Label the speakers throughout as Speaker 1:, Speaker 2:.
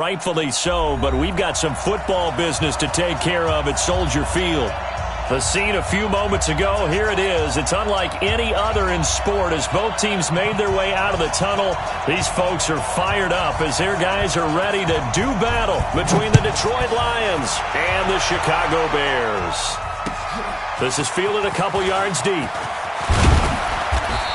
Speaker 1: Rightfully so, but we've got some football business to take care of at Soldier Field. The scene a few moments ago, here it is. It's unlike any other in sport as both teams made their way out of the tunnel. These folks are fired up as their guys are ready to do battle between the Detroit Lions and the Chicago Bears. This is fielded a couple yards deep.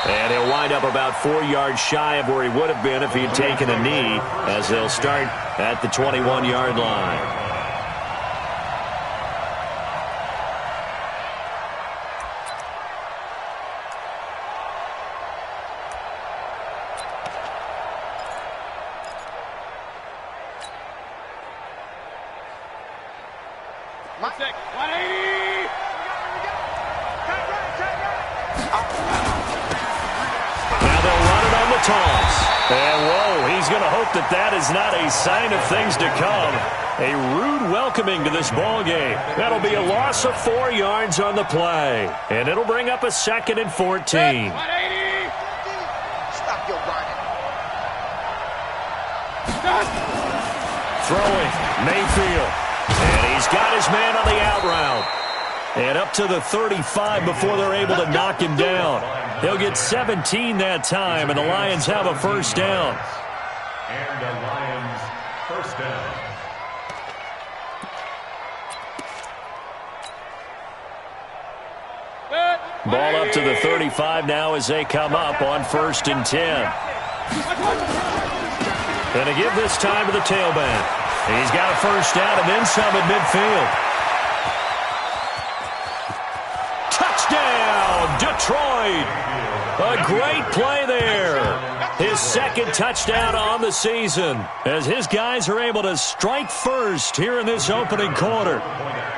Speaker 1: And he'll wind up about 4 yards shy of where he would have been if he had taken a knee, as they'll start at the 21-yard line.
Speaker 2: That is not a sign of things to come. A rude welcoming to this ball game. That'll be a loss of 4 yards on the play. And it'll bring up a 2nd and 14.
Speaker 3: Stop your running.
Speaker 2: Throwing, Mayfield. And he's got his man on the out route. And up to the 35 before they're able to knock him down. He'll get 17 that time, and the Lions have a first down.
Speaker 4: And the Lions first down.
Speaker 2: Ball up to the 35 now as they come up on 1st and 10. And to give this time to the tailback. He's got a first down and then some at midfield. Touchdown, Detroit! A great play there. His 2nd touchdown on the season as his guys are able to strike first here in this opening quarter.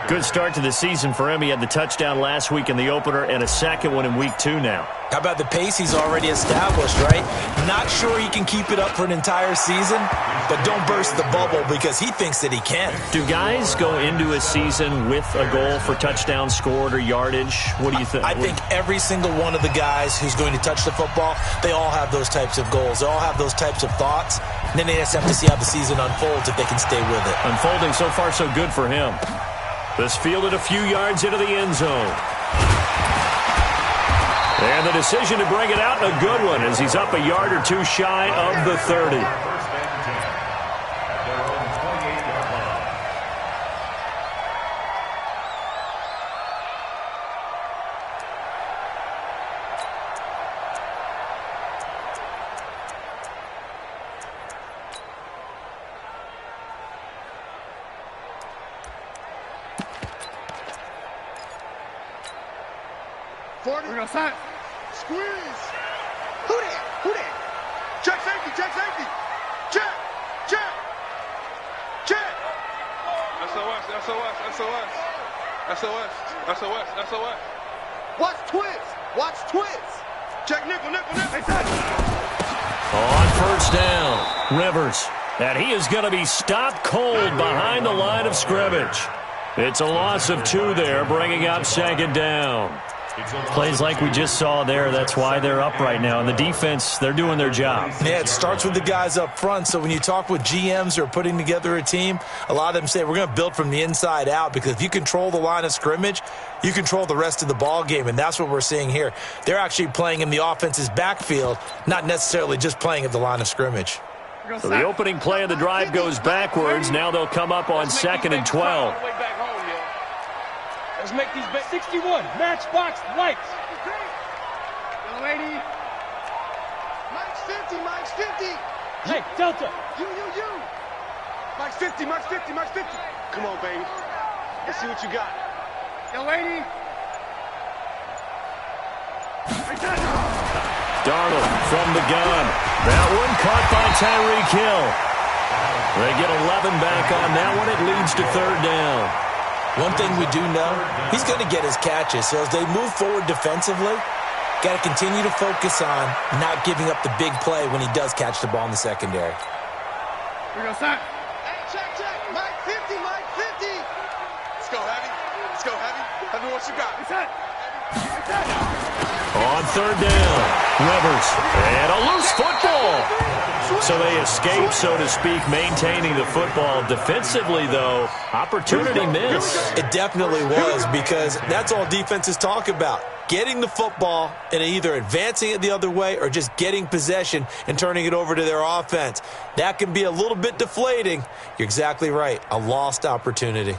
Speaker 1: Good start to the season for him. He had the touchdown last week in the opener and a 2nd one in week 2 now.
Speaker 5: How about the pace he's already established, right? Not sure he can keep it up for an entire season, but don't burst the bubble because he thinks that he can.
Speaker 1: Do guys go into a season with a goal for touchdown scored or yardage? What do you think?
Speaker 5: I think every single one of the guys who's going to touch the football, they all have those types of goals. They all have those types of thoughts. And then they just have to see how the season unfolds if they can stay with it.
Speaker 2: Unfolding so far so good for him. This fielded a few yards into the end zone. And the decision to bring it out, a good one, as he's up a yard or two shy of the 30.
Speaker 3: We're going to squeeze. Who there? Who there? Check safety, check safety. Check, check, check.
Speaker 6: SOS, SOS, SOS. SOS, SOS, SOS.
Speaker 3: Watch twist. Watch twist. Check nickel, nickel, nickel.
Speaker 2: On first down, Rivers. And he is going to be stopped cold behind the line of scrimmage. It's a loss of 2 there, bringing up 2nd down.
Speaker 1: Plays like we just saw there, that's why they're up right now. And the defense, they're doing their job.
Speaker 5: Yeah, it starts with the guys up front. So when you talk with GMs who are putting together a team, a lot of them say we're going to build from the inside out, because if you control the line of scrimmage, you control the rest of the ball game, and that's what we're seeing here. They're actually playing in the offense's backfield, not necessarily just playing at the line of scrimmage.
Speaker 2: So the opening play of the drive goes backwards. Now they'll come up on 2nd and 12.
Speaker 7: Let's make these 61. Matchbox lights. Young lady.
Speaker 3: Mike's 50, Mike's 50.
Speaker 7: Hey, Delta.
Speaker 3: You. Mike's 50, Mike's 50, Mike's 50. Come on, baby. Let's see what you got.
Speaker 7: Young lady.
Speaker 2: Darnold from the gun. That one caught by Tyreek Hill. They get 11 back on that one. It leads to 3rd down.
Speaker 5: One thing we do know, he's going to get his catches. So as they move forward defensively, got to continue to focus on not giving up the big play when he does catch the ball in the secondary.
Speaker 7: We're going to start.
Speaker 3: Hey, check. Mike 50, Mike 50. Let's go, Heavy. Let's go, Heavy. Heavy, what you got?
Speaker 2: On 3rd down, Rivers. And a loose football.
Speaker 1: So they escape, so to speak, maintaining the football. Defensively, though, opportunity missed.
Speaker 5: It definitely was, because that's all defenses talk about. Getting the football and either advancing it the other way or just getting possession and turning it over to their offense. That can be a little bit deflating. You're exactly right. A lost opportunity.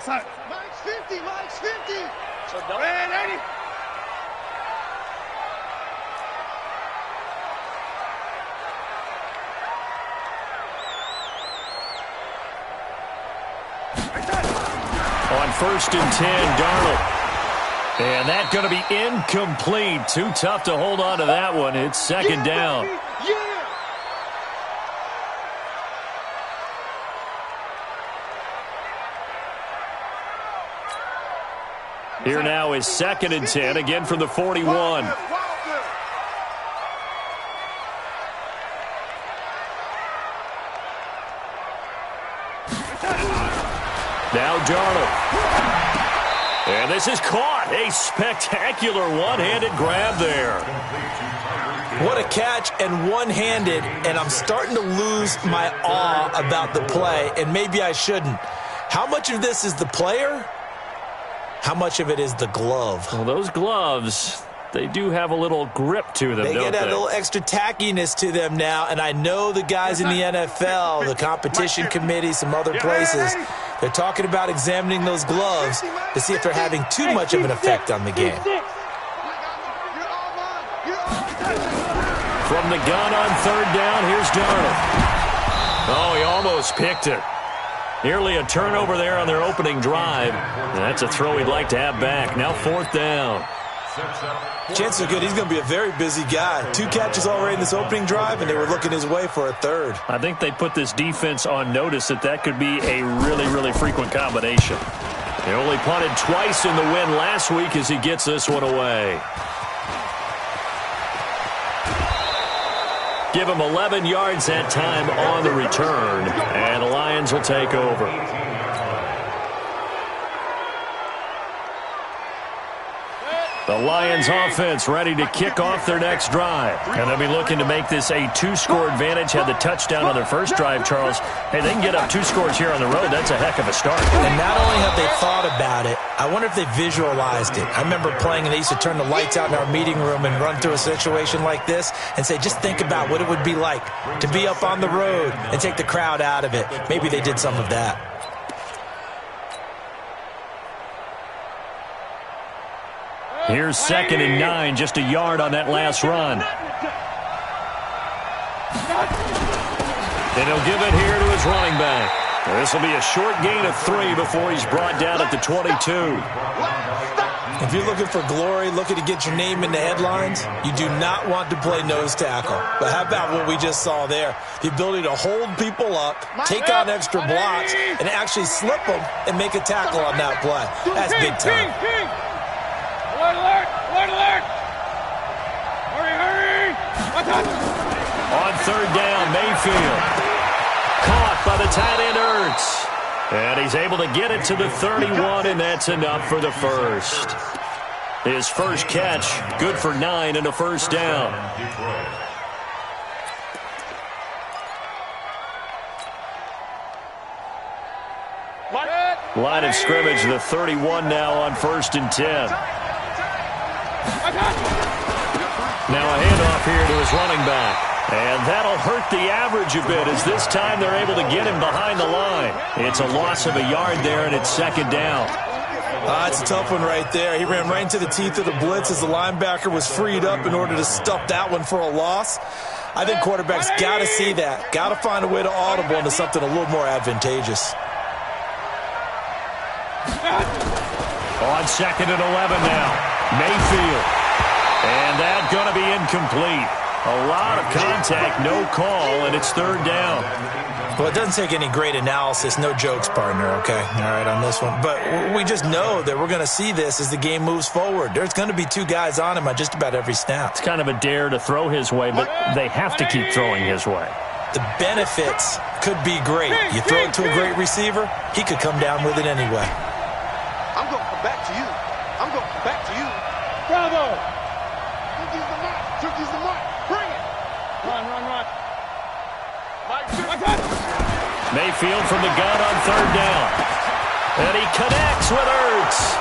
Speaker 3: Mike's 50, Mike's 50. Man, 80.
Speaker 1: On 1st and 10, Darnold. And that's going to be incomplete. Too tough to hold on to that one. It's second down.
Speaker 3: Yeah.
Speaker 1: Here now is 2nd and 10, again from the 41. Now Darnold. And this is caught. A spectacular one-handed grab there.
Speaker 5: What a catch, and one-handed, and I'm starting to lose my awe about the play, and maybe I shouldn't. How much of this is the player? How much of it is the glove?
Speaker 1: Well, those gloves, they do have a little grip to them,
Speaker 5: They
Speaker 1: don't
Speaker 5: get that
Speaker 1: they?
Speaker 5: little extra tackiness to them now, and I know the guys in the NFL, the competition committee, some other places, they're talking about examining those gloves to see if they're having too much of an effect on the game.
Speaker 1: From the gun on 3rd down, here's Darnold. Oh, he almost picked it. Nearly a turnover there on their opening drive. And that's a throw he'd like to have back. Now 4th down.
Speaker 5: Chances are good he's going to be a very busy guy. 2 catches already in this opening drive, and they were looking his way for a 3rd.
Speaker 1: I think they put this defense on notice that could be a really, really frequent combination. He only punted twice in the win last week as he gets this one away. Give him 11 yards that time on the return, and the Lions will take over. The Lions offense ready to kick off their next drive. And they'll be looking to make this a 2-score advantage. Had the touchdown on their first drive, Charles. Hey, they can get up 2 scores here on the road. That's a heck of a start.
Speaker 5: And not only have they thought about it, I wonder if they visualized it. I remember playing, and they used to turn the lights out in our meeting room and run through a situation like this and say, just think about what it would be like to be up on the road and take the crowd out of it. Maybe they did some of that.
Speaker 1: Here's 2nd and 9, just a yard on that last run. And he'll give it here to his running back. This will be a short gain of 3 before he's brought down at the 22.
Speaker 5: If you're looking for glory, looking to get your name in the headlines, you do not want to play nose tackle. But how about what we just saw there? The ability to hold people up, take on extra blocks, and actually slip them and make a tackle on that play. That's big time.
Speaker 7: Alert, alert! Alert, alert! Hurry, hurry!
Speaker 1: On 3rd down, Mayfield. Caught by the tight end, Ertz. And he's able to get it to the 31, and that's enough for the first. His first catch, good for 9 and a first down. Line of scrimmage, the 31 now on 1st and 10. Now a handoff here to his running back. And that'll hurt the average a bit as this time they're able to get him behind the line. It's a loss of a yard there, and it's 2nd down.
Speaker 5: It's a tough one right there. He ran right into the teeth of the blitz as the linebacker was freed up in order to stuff that one for a loss. I think quarterbacks got to see that. Got to find a way to audible into something a little more advantageous.
Speaker 1: On 2nd and 11 now. Mayfield. And that's going to be incomplete. A lot of contact, no call, and it's 3rd down.
Speaker 5: Well, it doesn't take any great analysis. No jokes, partner, okay? All right, on this one. But we just know that we're going to see this as the game moves forward. There's going to be 2 guys on him on just about every snap.
Speaker 1: It's kind of a dare to throw his way, but they have to keep throwing his way.
Speaker 5: The benefits could be great. You throw it to a great receiver, he could come down with it anyway.
Speaker 7: Bravo.
Speaker 3: Took the mark. Took the mark. Bring it.
Speaker 7: Run.
Speaker 1: Mayfield from the gun on third down. And he connects with Ertz.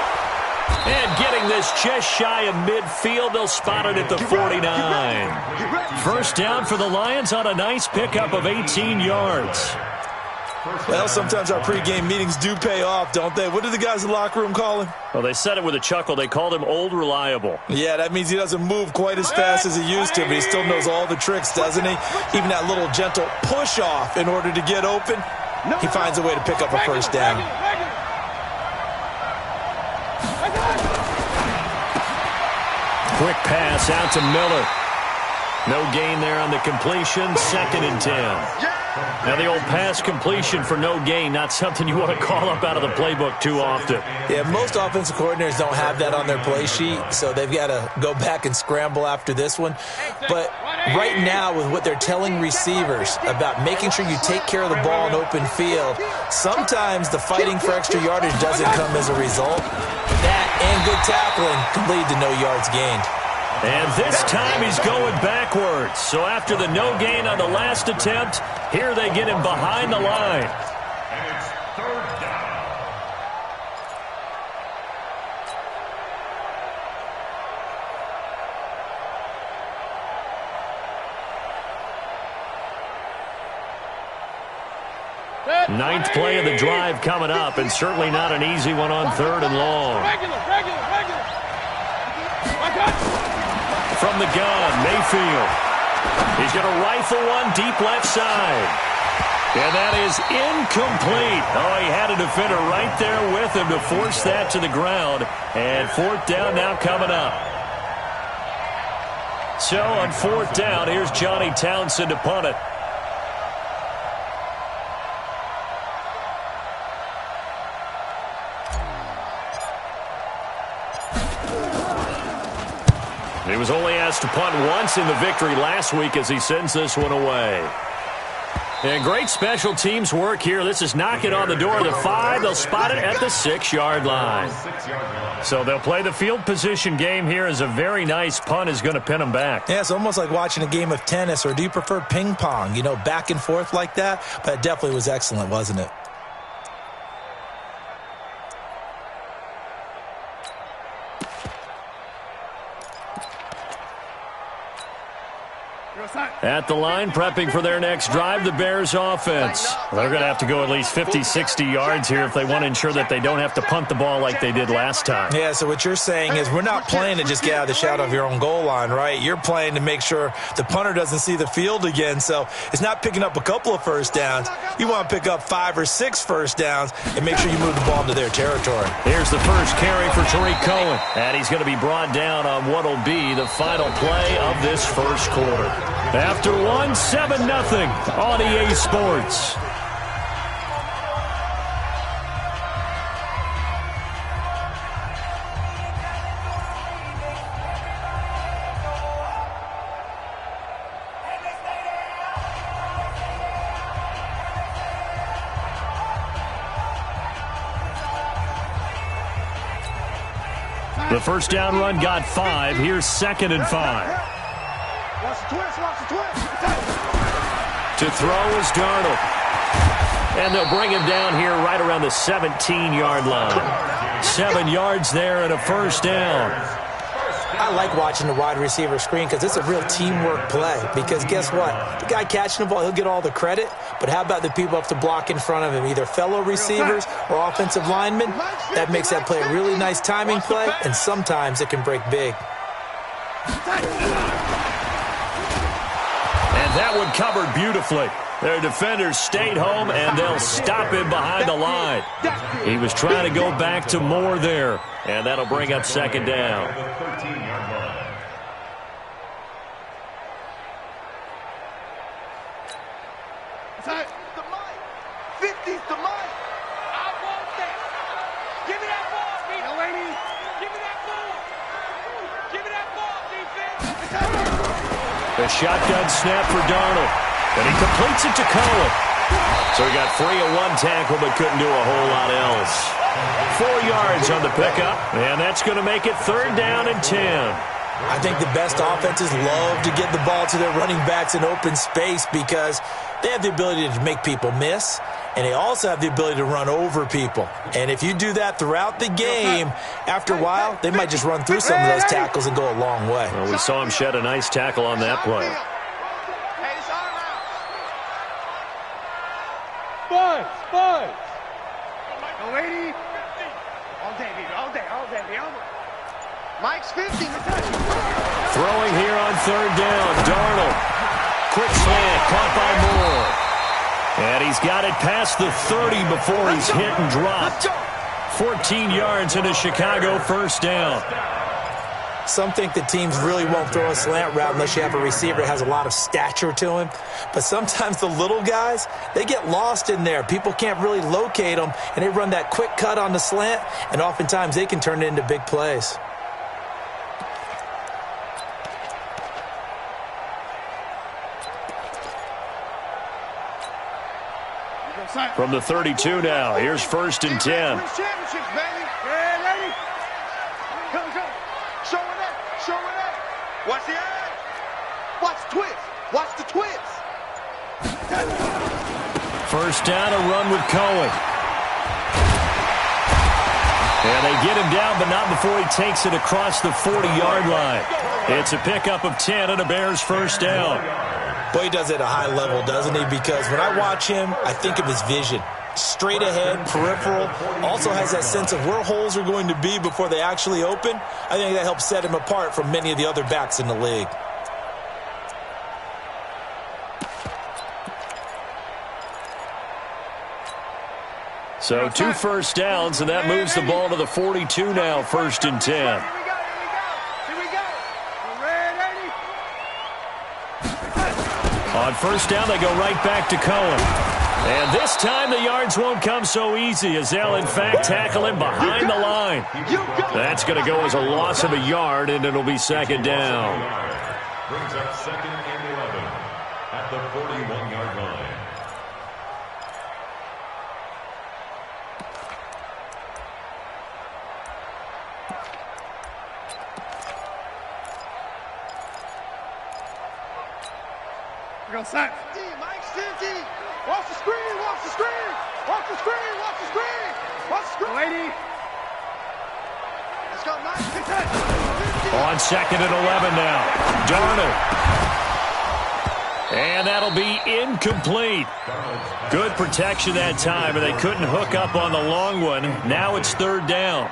Speaker 1: And getting this just shy of midfield, they'll spot it at the 49. First down for the Lions on a nice pickup of 18 yards.
Speaker 5: Well, sometimes our pregame meetings do pay off, don't they? What do the guys in the locker room call him?
Speaker 1: Well, they said it with a chuckle. They called him Old Reliable.
Speaker 5: Yeah, that means he doesn't move quite as fast as he used to, but he still knows all the tricks, doesn't he? Even that little gentle push-off in order to get open, he finds a way to pick up a first down.
Speaker 1: Quick pass out to Miller. No gain there on the completion. 2nd and 10. Now the old pass completion for no gain, not something you want to call up out of the playbook too often.
Speaker 5: Yeah, most offensive coordinators don't have that on their play sheet, so they've got to go back and scramble after this one. But right now, with what they're telling receivers about making sure you take care of the ball in open field, sometimes the fighting for extra yardage doesn't come as a result. That and good tackling can lead to no yards gained.
Speaker 1: And this time he's going backwards. So after the no gain on the last attempt, here they get him behind the line.
Speaker 4: And it's 3rd down.
Speaker 1: Ninth play of the drive coming up, and certainly not an easy one on 3rd and long.
Speaker 7: Regular.
Speaker 1: From the gun, Mayfield. He's going to rifle one deep left side. And that is incomplete. Oh, he had a defender right there with him to force that to the ground. And 4th down now coming up. So on 4th down, here's Johnny Townsend to punt it. He was only asked to punt once in the victory last week as he sends this one away. And great special teams work here. This is knocking on the door of the 5. They'll spot it at the 6-yard line. So they'll play the field position game here as a very nice punt is going to pin them back.
Speaker 5: Yeah, it's almost like watching a game of tennis, or do you prefer ping pong? You know, back and forth like that? But it definitely was excellent, wasn't it?
Speaker 1: At the line, prepping for their next drive, the Bears offense. They're going to have to go at least 50, 60 yards here if they want to ensure that they don't have to punt the ball like they did last time.
Speaker 5: Yeah, so what you're saying is we're not playing to just get out of the shadow of your own goal line, right? You're playing to make sure the punter doesn't see the field again. So it's not picking up a couple of first downs. You want to pick up 5 or 6 first downs and make sure you move the ball into their territory.
Speaker 1: Here's the first carry for Tariq Cohen. And he's going to be brought down on what will be the final play of this first quarter. After 1, 7-0 on EA Sports. The first down run got 5. Here's 2nd and 5.
Speaker 3: Watch the twist.
Speaker 1: To throw is Darnold. And they'll bring him down here right around the 17-yard line. 7 yards there and a first down.
Speaker 5: I like watching the wide receiver screen because it's a real teamwork play. Because guess what? The guy catching the ball, he'll get all the credit. But how about the people up to block in front of him, either fellow receivers or offensive linemen? That makes that play a really nice timing play, and sometimes it can break big.
Speaker 1: And that one covered beautifully. Their defenders stayed home, and they'll stop him behind the line. He was trying to go back to Moore there, and that'll bring up 2nd down.
Speaker 3: The mic. 50's the mic.
Speaker 7: I want that. Give me that ball, Pete.
Speaker 3: No, lady.
Speaker 7: Give me that ball. Give me that ball, defense.
Speaker 1: The shotgun snap for Darnold. And he completes it to Cohen. So he got free of one tackle but couldn't do a whole lot else. 4 yards on the pickup, and that's going to make it 3rd down and 10.
Speaker 5: I think the best offenses love to get the ball to their running backs in open space because they have the ability to make people miss, and they also have the ability to run over people. And if you do that throughout the game, after a while, they might just run through some of those tackles and go a long way.
Speaker 1: Well, we saw him shed a nice tackle on that play.
Speaker 7: Five.
Speaker 3: No, 80. All day. Mike's 50.
Speaker 1: Throwing here on 3rd down. Darnold. Quick slant. Caught by Moore. And he's got it past the 30 before he's hit and dropped. 14 yards into Chicago, 1st down.
Speaker 5: Some think that teams really won't throw a slant route unless you have a receiver that has a lot of stature to him. But sometimes the little guys, they get lost in there. People can't really locate them, and they run that quick cut on the slant, and oftentimes they can turn it into big plays.
Speaker 1: From the 32 now, here's 1st and 10.
Speaker 3: Watch the eye. Watch the twist. Watch the twist.
Speaker 1: 1st down, a run with Cohen. And they get him down, but not before he takes it across the 40-yard line. It's a pickup of 10 and a Bears 1st down.
Speaker 5: Boy, he does it at a high level, doesn't he? Because when I watch him, I think of his vision. Straight ahead, peripheral, also has that sense of where holes are going to be before they actually open. I think that helps set him apart from many of the other backs in the league.
Speaker 1: So 2 1st downs, and that moves the ball to the 42 now, 1st and 10.
Speaker 3: Here we go.
Speaker 1: On 1st down, they go right back to Cohen. And this time the yards won't come so easy as they'll, in fact, tackle him behind the line. That's going to go as a loss of a yard, and it'll be 2nd down.
Speaker 4: Brings up 2nd and 11 at the 41-yard line.
Speaker 3: We're going to sack. Mike's 50. Watch the screen. Lady. Let's go, Mike.
Speaker 1: On 2nd and 11 now. Darnold. And that'll be incomplete. Good protection that time, and they couldn't hook up on the long one. Now it's 3rd down.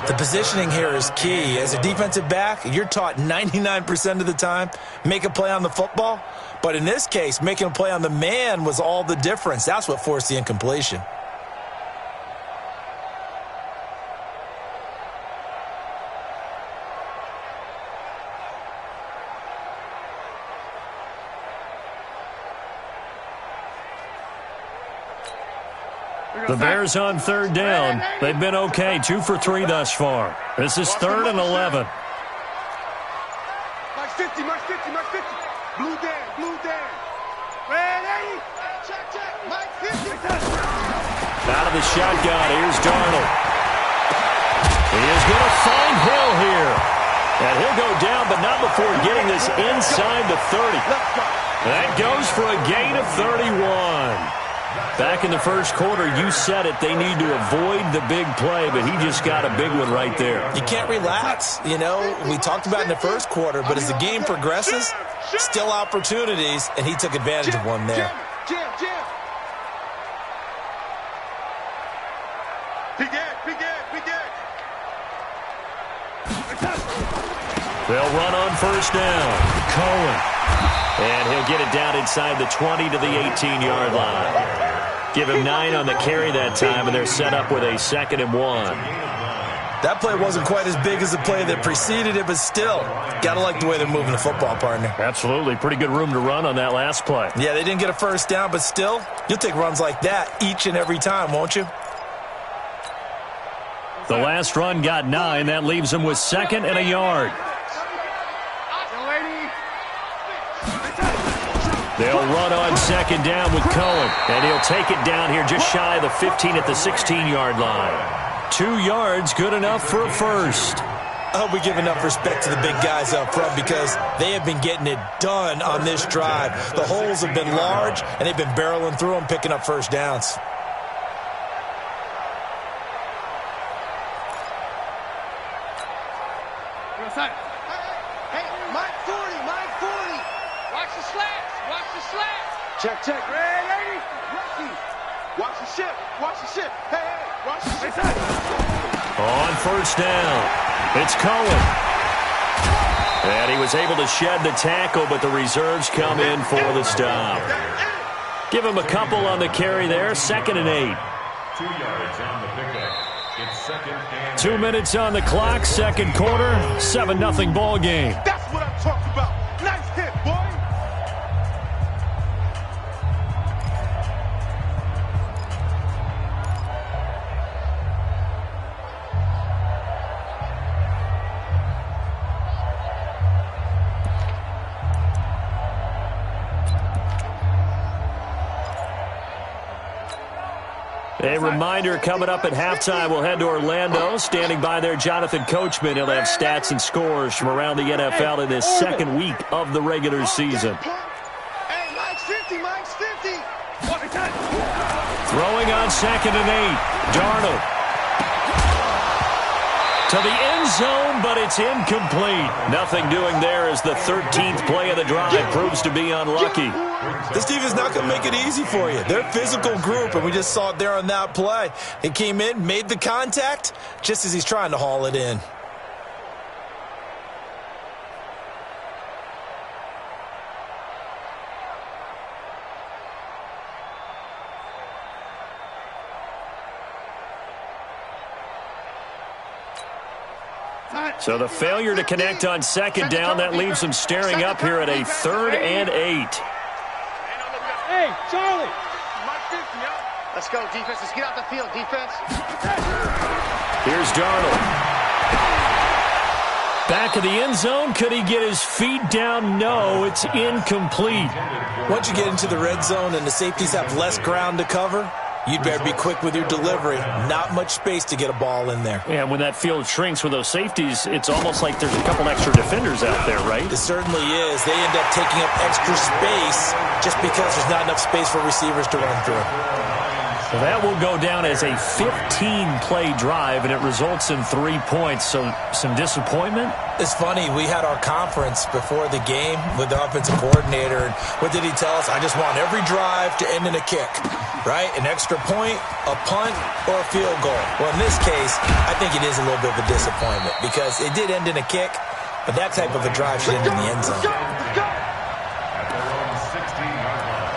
Speaker 5: The positioning here is key. As a defensive back, you're taught 99% of the time, make a play on the football. But in this case, making a play on the man was all the difference. That's what forced the incompletion.
Speaker 1: The Bears on 3rd down. They've been okay, 2 for 3 thus far. This is 3rd and 11.
Speaker 3: Mike's 50. Blue down. Ready? Check. Mike 50.
Speaker 1: Out of the shotgun, here's Darnold. He is going to find Hill here. And he'll go down, but not before getting this inside the 30. That goes for a gain of 31. Back in the 1st quarter, you said it, they need to avoid the big play, but he just got a big one right there.
Speaker 5: You can't relax. You know, we talked about in the 1st quarter, but as the game progresses, still opportunities, and he took advantage of one there.
Speaker 3: Jam. Big Ed.
Speaker 1: They'll run on 1st down. Cohen. And he'll get it down inside the 20 to the 18-yard line. Give him 9 on the carry that time, and they're set up with a 2nd and 1.
Speaker 5: That play wasn't quite as big as the play that preceded it, but still, got to like the way they're moving the football, partner.
Speaker 1: Absolutely. Pretty good room to run on that last play.
Speaker 5: Yeah, they didn't get a 1st down, but still, you'll take runs like that each and every time, won't you?
Speaker 1: The last run got 9. That leaves him with 2nd and a yard. They'll run on second down with Cohen, and he'll take it down here just shy of the 15 at the 16-yard line. 2 yards, good enough for a first.
Speaker 5: I hope we give enough respect to the big guys up front because they have been getting it done on this drive. The holes have been large, and they've been barreling through them, picking up first downs.
Speaker 3: Hey, Mike 40, Mike 40. Watch the slats, watch the slats. Check. Ready? Watch the ship, watch the ship. Hey, watch the ship.
Speaker 1: On first down, it's Cohen. And he was able to shed the tackle, but the reserves come in for the stop. Give him a couple on the carry there, 2nd and 8.
Speaker 4: 2 yards on the pickup. It's 2nd and
Speaker 1: 2 minutes on the clock, second quarter, 7-0 ball game.
Speaker 3: That's what I'm talking about. Nice hit, boy.
Speaker 1: A reminder coming up at halftime, we'll head to Orlando. Standing by there, Jonathan Coachman. He'll have stats and scores from around the NFL in this second week of the regular season.
Speaker 3: Hey, Mike's 50, Mike's 50.
Speaker 1: Throwing on 2nd and 8. Darnold to the end zone, but it's incomplete. Nothing doing there as the 13th play of the drive proves to be unlucky.
Speaker 5: This defense is not going to make it easy for you. They're a physical group, and we just saw it there on that play. He came in, made the contact, just as he's trying to haul it in.
Speaker 1: So the failure to connect on 2nd down, that leaves them staring up here at a 3rd and 8.
Speaker 7: Hey, Charlie.
Speaker 3: Let's go, defense. Let's get out the field, defense.
Speaker 1: Here's Darnold. Back of the end zone. Could he get his feet down? No, it's incomplete.
Speaker 5: Once you get into the red zone and the safeties have less ground to cover, you'd better be quick with your delivery. Not much space to get a ball in there.
Speaker 1: Yeah, when that field shrinks with those safeties, it's almost like there's a couple extra defenders out there, right?
Speaker 5: It certainly is. They end up taking up extra space just because there's not enough space for receivers to run through.
Speaker 1: So that will go down as a 15-play drive, and it results in 3 points. So some disappointment?
Speaker 5: It's funny. We had our conference before the game with the offensive coordinator. And what did he tell us? I just want every drive to end in a kick, right? An extra point, a punt, or a field goal. Well, in this case, I think it is a little bit of a disappointment because it did end in a kick, but that type of a drive should end in the end zone.
Speaker 4: at their own 16-yard line.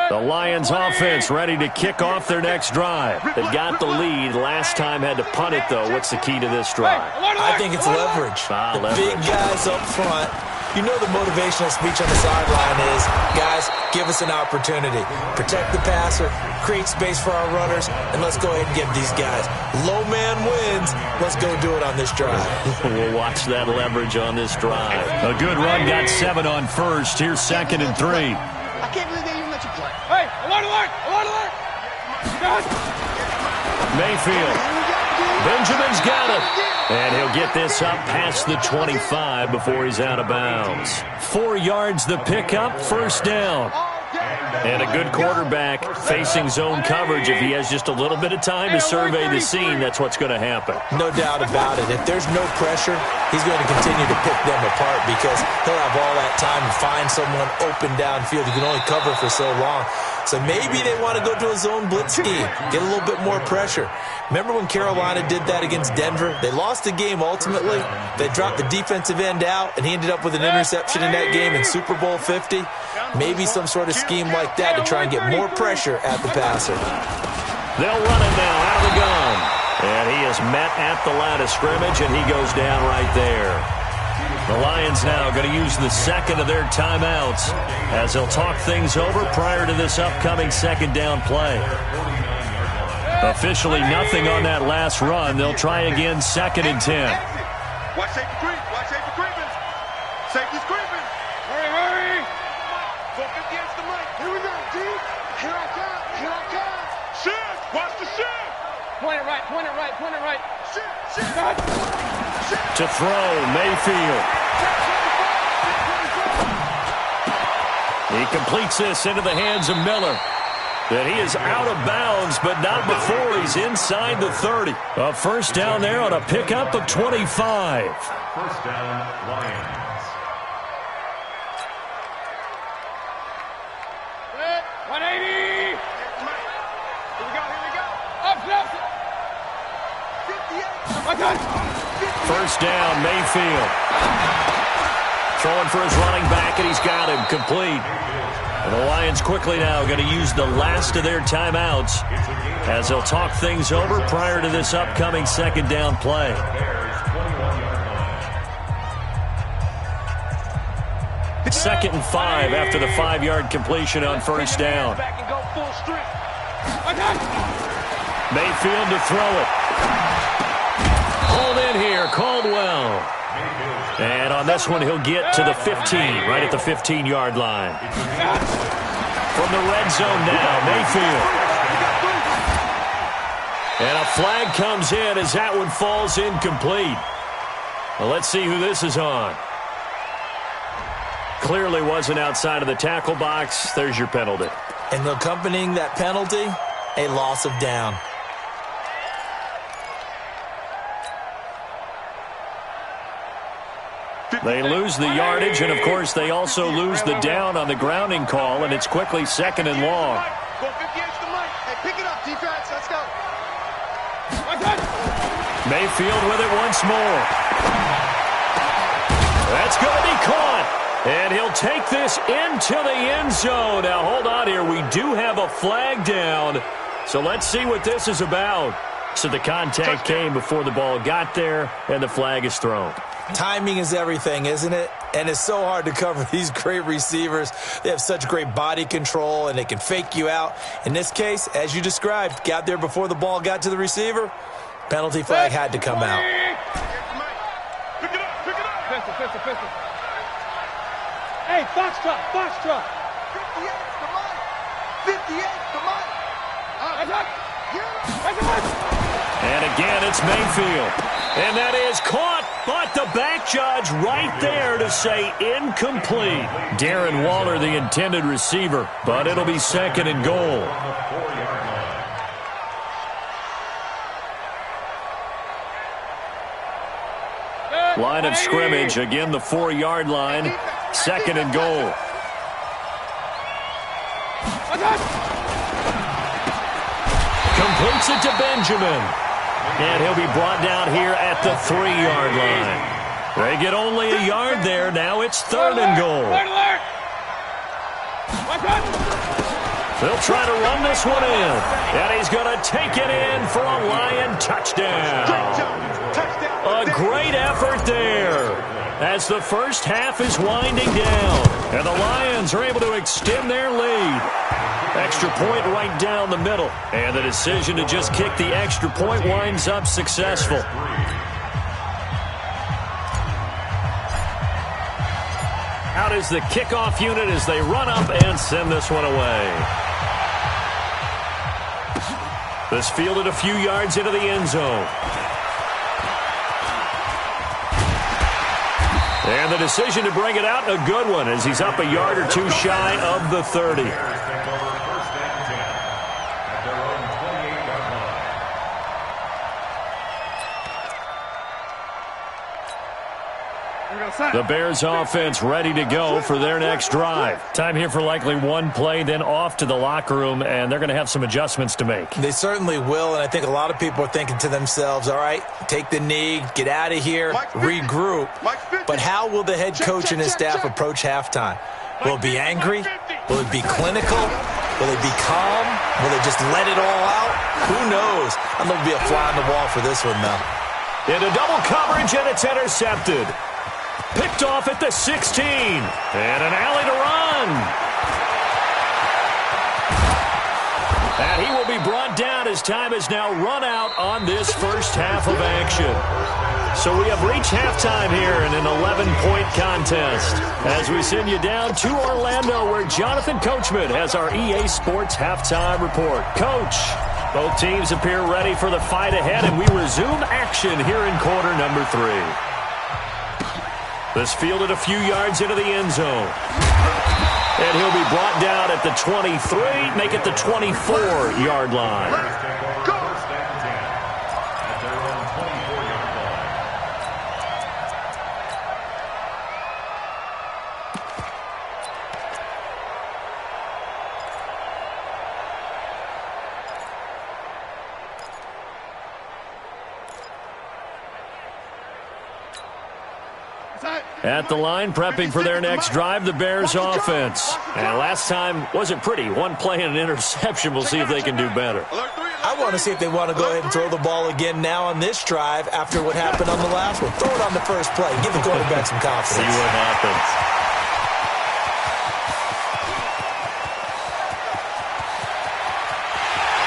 Speaker 1: The Lions offense ready to kick off their next drive. They've got the lead. Last time had to punt it, though. What's the key to this drive?
Speaker 5: I think it's leverage. The big guys up front. You know the motivational speech on the sideline is, guys, give us an opportunity. Protect the passer, create space for our runners, and let's go ahead and get these guys. Low man wins. Let's go do it on this drive.
Speaker 1: We'll watch that leverage on this drive. A good run, got 7 on first. Here's 2nd and 3.
Speaker 3: I can't believe they even let you play.
Speaker 7: Hey, alert, alert, alert, alert.
Speaker 1: Mayfield. Benjamin's got it. And he'll get this up past the 25 before he's out of bounds. 4 yards the pickup, first down. And a good quarterback facing zone coverage. If he has just a little bit of time to survey the scene, that's what's going to happen.
Speaker 5: No doubt about it. If there's no pressure, he's going to continue to pick them apart because he'll have all that time to find someone open downfield. You can only cover for so long. So maybe they want to go to a zone blitz scheme, get a little bit more pressure. Remember when Carolina did that against Denver? They lost the game ultimately. They dropped the defensive end out, and he ended up with an interception in that game in Super Bowl 50. Maybe some sort of scheme like that to try and get more pressure at the passer.
Speaker 1: They'll run it now out of the gun. And he is met at the line of scrimmage, and he goes down right there. The Lions now going to use the second of their timeouts as they'll talk things over prior to this upcoming second down play. Officially nothing on that last run. They'll try again, 2nd and 10.
Speaker 3: Watch safety creep. Watch safety creeping. Safety's creeping.
Speaker 7: Hurry, hurry.
Speaker 3: 450 against the mic. Here we go, G. Here I come. Here I come. Shift. Watch the shift.
Speaker 7: Point it right, point it right, point it right.
Speaker 3: Shift.
Speaker 1: To throw, Mayfield. He completes this into the hands of Miller. That he is out of bounds, but not before he's inside the 30. A first down there on a pickup of 25.
Speaker 4: First down, Lions.
Speaker 7: 180.
Speaker 3: Here we go.
Speaker 7: Up, left.
Speaker 3: 58.
Speaker 7: My God.
Speaker 1: First down, Mayfield. Throwing for his running back, and he's got him complete. And the Lions quickly now going to use the last of their timeouts as they'll talk things over prior to this upcoming second down play. Second and 5 after the 5-yard completion on first down. Mayfield to throw it. Pulled in here, Caldwell. And on this one, he'll get to the 15, right at the 15-yard line. From the red zone now, Mayfield. And a flag comes in as that one falls incomplete. Well, let's see who this is on. Clearly wasn't outside of the tackle box. There's your penalty.
Speaker 5: And accompanying that penalty, a loss of down.
Speaker 1: They lose the yardage, and, of course, they also lose the down on the grounding call, and it's quickly 2nd and long.
Speaker 3: 450 against the mic. Hey, pick it up, defense. Let's go.
Speaker 1: Mayfield with it once more. That's going to be caught. And he'll take this into the end zone. Now, hold on here. We do have a flag down. So let's see what this is about. So the contact came before the ball got there, and the flag is thrown.
Speaker 5: Timing is everything, isn't it? And it's so hard to cover these great receivers. They have such great body control, and they can fake you out. In this case, as you described, got there before the ball got to the receiver. Penalty flag had to come out.
Speaker 3: Pick it up.
Speaker 7: Pistol. Hey, Foxtrot.
Speaker 3: 58, the mic. 58, the mic.
Speaker 1: And again, it's Mayfield. And that is caught, but the back judge right there to say incomplete. Darren Waller, the intended receiver, but it'll be 2nd and goal. Line of scrimmage, again the 4-yard line, 2nd and goal. Completes it to Benjamin. And he'll be brought down here at the 3-yard line. They get only a yard there. Now it's 3rd and goal. They'll try to run this one in. And he's going to take it in for a Lion touchdown. A great effort there as the first half is winding down. And the Lions are able to extend their lead. Extra point right down the middle. And the decision to just kick the extra point winds up successful. Out is the kickoff unit as they run up and send this one away. This fielded a few yards into the end zone. And the decision to bring it out, a good one, as he's up a yard or two shy of the 30. The Bears offense ready to go for their next drive. Time here for likely one play, then off to the locker room, and they're going to have some adjustments to make.
Speaker 5: They certainly will, and I think a lot of people are thinking to themselves, all right, take the knee, get out of here, regroup. But how will the head coach and his staff approach halftime? Will it be angry? Will it be clinical? Will it be calm? Will they just let it all out? Who knows? I'm going to be a fly on the wall for this one, though.
Speaker 1: Into double coverage, and it's intercepted. Picked off at the 16. And an alley to run. And he will be brought down as time has now run out on this first half of action. So we have reached halftime here in an 11-point contest as we send you down to Orlando where Jonathan Coachman has our EA Sports halftime report. Coach, both teams appear ready for the fight ahead, and we resume action here in quarter number 3. This fielded a few yards into the end zone. And he'll be brought down at the 23, make it the 24-yard line. At the line, prepping for their next drive, the Bears offense. And last time wasn't pretty. One play and an interception. We'll see if they can do better.
Speaker 5: I want to see if they want to go ahead and throw the ball again now on this drive after what happened on the last one. Throw it on the first play. Give the quarterback some confidence.
Speaker 1: See what happens.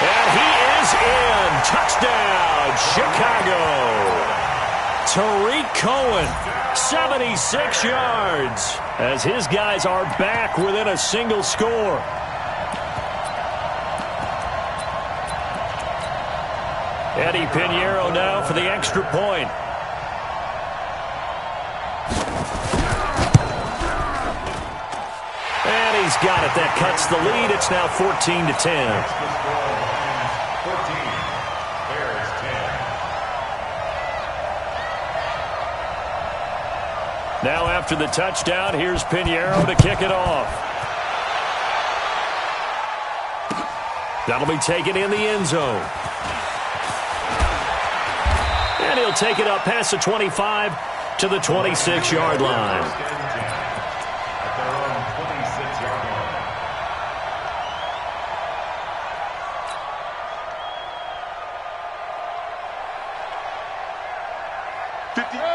Speaker 1: And he is in. Touchdown, Chicago. Tariq Cohen, 76 yards, as his guys are back within a single score. Eddie Pinheiro now for the extra point. And he's got it. That cuts the lead. It's now 14-10. Now after the touchdown, here's Pinheiro to kick it off. That'll be taken in the end zone. And he'll take it up past the 25 to the 26-yard line.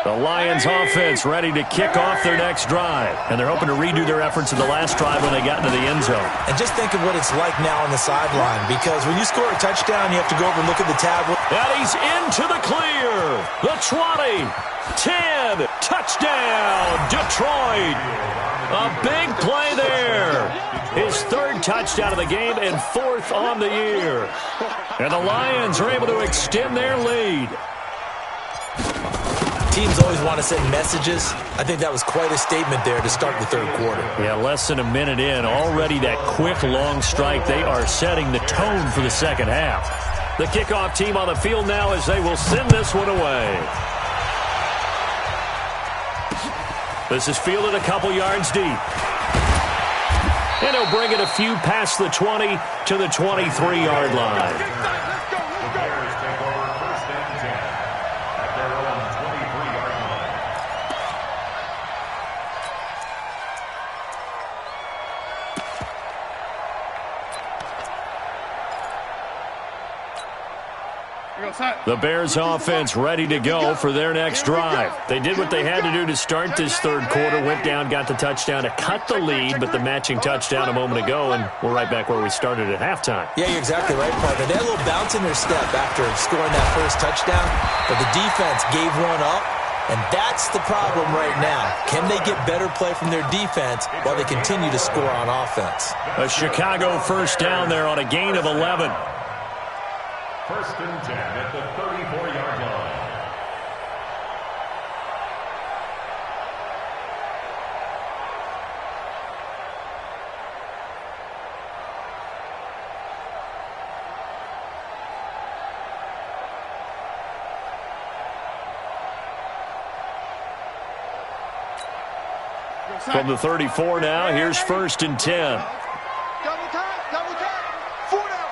Speaker 1: The Lions offense ready to kick off their next drive. And they're hoping to redo their efforts in the last drive when they got into the end zone.
Speaker 5: And just think of what it's like now on the sideline, because when you score a touchdown, you have to go over and look at the tablet.
Speaker 1: And he's into the clear. The 20, 10, touchdown, Detroit. A big play there. His third touchdown of the game and fourth on the year. And the Lions are able to extend their lead.
Speaker 5: Teams always want to send messages. I think that was quite a statement there to start the third quarter.
Speaker 1: Yeah, less than a minute in. Already that quick, long strike. They are setting the tone for the second half. The kickoff team on the field now as they will send this one away. This is fielded a couple yards deep. And he'll bring it a few past the 20 to the 23-yard line. The Bears offense ready to go for their next drive. They did what they had to do to start this third quarter, went down, got the touchdown to cut the lead, but the matching touchdown a moment ago, and we're right back where we started at halftime.
Speaker 5: Yeah, you're exactly right, partner. They had a little bounce in their step after scoring that first touchdown, but the defense gave one up, and that's the problem right now. Can they get better play from their defense while they continue to score on offense?
Speaker 1: A Chicago first down there on a gain of 11.
Speaker 4: First and 10 at the 34-yard line.
Speaker 1: From the 34 now, here's first and 10.
Speaker 3: Double time, double time. Four down.